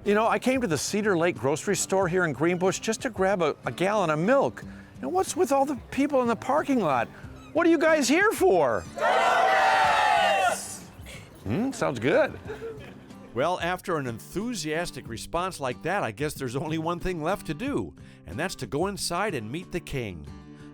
You know, I came to the Cedar Lake Grocery Store here in Greenbush just to grab a gallon of milk. Now, what's with all the people in the parking lot? What are you guys here for? Donuts! Sounds good. Well, after an enthusiastic response like that, I guess there's only one thing left to do, and that's to go inside and meet the king.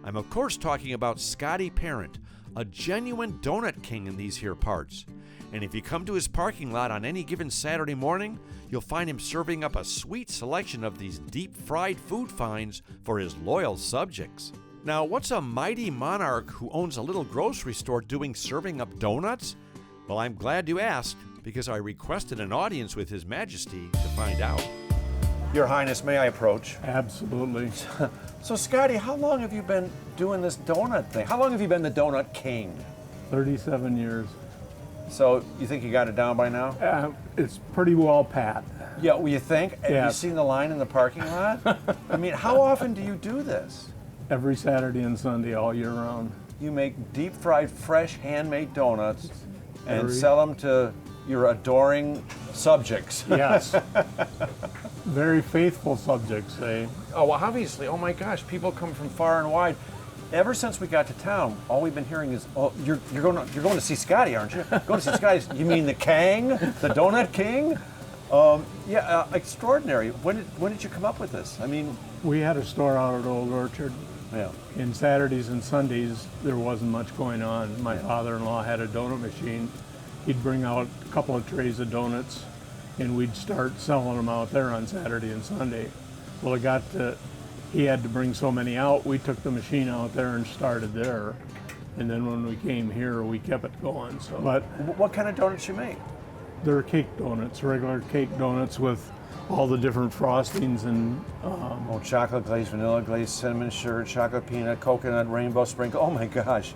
I'm of course talking about Scotty Parent, a genuine donut king in these here parts. And if you come to his parking lot on any given Saturday morning, you'll find him serving up a sweet selection of these deep-fried food finds for his loyal subjects. Now, what's a mighty monarch who owns a little grocery store doing serving up donuts? Well, I'm glad you asked, because I requested an audience with His Majesty to find out. Your Highness, may I approach? Absolutely. So, Scotty, how long have you been doing this donut thing? How long have you been the donut king? 37 years. So, you think you got it down by now? It's pretty well pat. Yeah, well, you think? Have Yeah. you seen the line in the parking lot? I mean, how often do you do this? Every Saturday and Sunday all year round. You make deep-fried, fresh, handmade donuts and Very- sell them to your adoring subjects. Yes. Very faithful subjects, eh? Oh, well, obviously. Oh, my gosh. People come from far and wide. Ever since we got to town, all we've been hearing is, "Oh, you're going to see Scotty, aren't you? Going to see Scotty? You mean the Kang, the Donut King?" Extraordinary. When did you come up with this? I mean, We had a store out at Old Orchard. yeah. And Saturdays and Sundays, there wasn't much going on. My father-in-law had a donut machine. He'd bring out a couple of trays of donuts, and we'd start selling them out there on Saturday and Sunday. Well, it got to, he had to bring so many out, we took the machine out there and started there. And then when we came here, we kept it going. So, but What kind of donuts you make? they're cake donuts, regular cake donuts with all the different frostings and Oh, chocolate glaze, vanilla glaze, cinnamon sugar, chocolate peanut, coconut, rainbow sprinkle. Oh my gosh.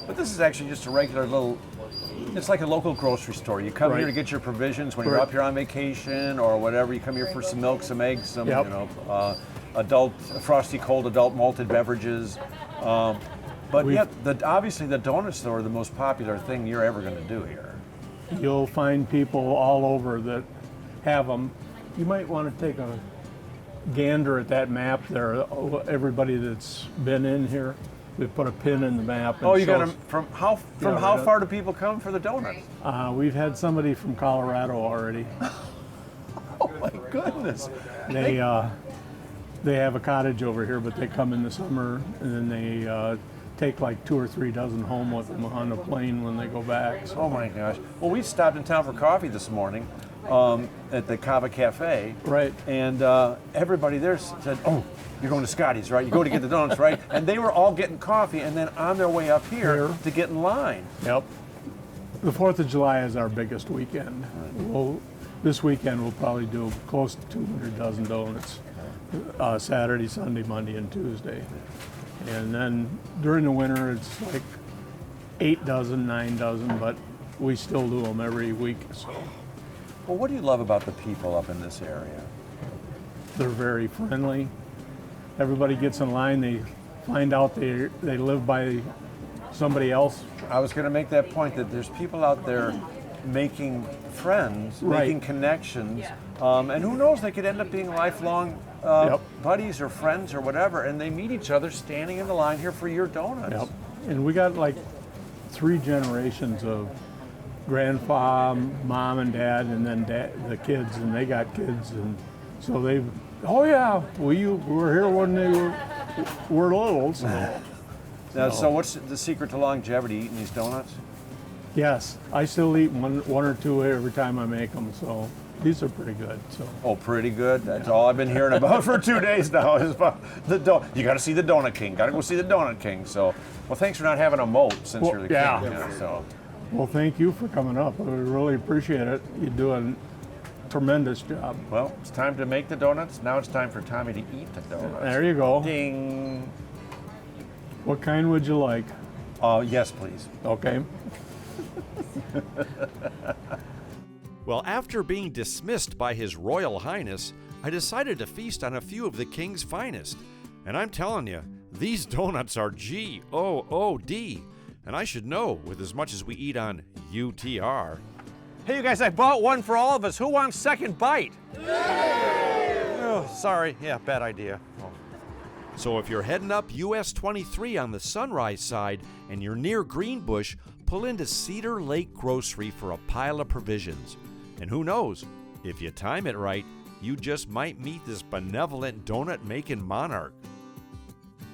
But this is actually just a regular little, it's like a local grocery store. You come Right. here to get your provisions when you're Right. up here on vacation or whatever. You come here for some milk, some eggs, some, Yep. frosty cold adult malted beverages. But We've- yeah, obviously the donut store are the most popular thing you're ever going to do here. you'll find people all over that have them. You might want to take a gander at that map there. Everybody that's been in here, we put a pin in the map. And Oh, you got shows- them from how right. far do people come for the donuts? We've had somebody from Colorado already. Oh my goodness. They have a cottage over here, but they come in the summer and then they take like 2 or 3 dozen home with them on the plane when they go back. So, Oh my gosh. Well, we stopped in town for coffee this morning at the Cava Cafe. right. And everybody there said, "Oh, you're going to Scotty's, right? You go to get the donuts, right?" And they were all getting coffee and then on their way up here to get in line. Yep. The 4th of July is our biggest weekend. This weekend we'll probably do close to 200 dozen donuts. Saturday, Sunday, Monday, and Tuesday. And then during the winter it's like 8 dozen, 9 dozen, but we still do them every week. So Well, what do you love about the people up in this area? they're very friendly. Everybody gets in line, they find out they live by somebody else. I was going to make that point that there's people out there making friends, Right. making connections, and who knows, they could end up being lifelong Yep. buddies or friends or whatever, and they meet each other standing in the line here for your donuts. Yep. And we got like 3 generations of grandpa, mom and dad, and then the kids, and they got kids, and so they, oh yeah, we were here when they were little. So. Now, so what's the secret to longevity, eating these donuts? Yes, I still eat one or two every time I make them, so these are pretty good. So Oh, pretty good. That's all I've been hearing about for 2 days now is about the donut. You got to see the Donut King. Got to go see the Donut King. So, well, thanks for not having a moat since Well, you're the yeah. king. Yeah, so, well, thank you for coming up. I really appreciate it. You do a tremendous job. well, it's time to make the donuts. Now it's time for Tommy to eat the donuts. There you go. Ding. What kind would you like? Yes, please. Okay. Well, after being dismissed by His Royal Highness, I decided to feast on a few of the king's finest. And I'm telling you, these donuts are G-O-O-D. And I should know with as much as we eat on UTR. Hey, you guys, I bought one for all of us. Who wants second bite? Oh, sorry. Yeah, bad idea. Oh. So if you're heading up US 23 on the Sunrise side and you're near Greenbush, pull into Cedar Lake Grocery for a pile of provisions. And who knows, if you time it right, you just might meet this benevolent donut-making monarch.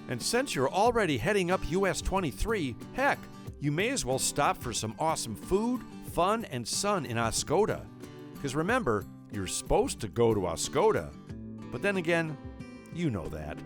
And since you're already heading up US 23, heck, you may as well stop for some awesome food, fun, and sun in Oscoda. Because remember, you're supposed to go to Oscoda. But then again, you know that.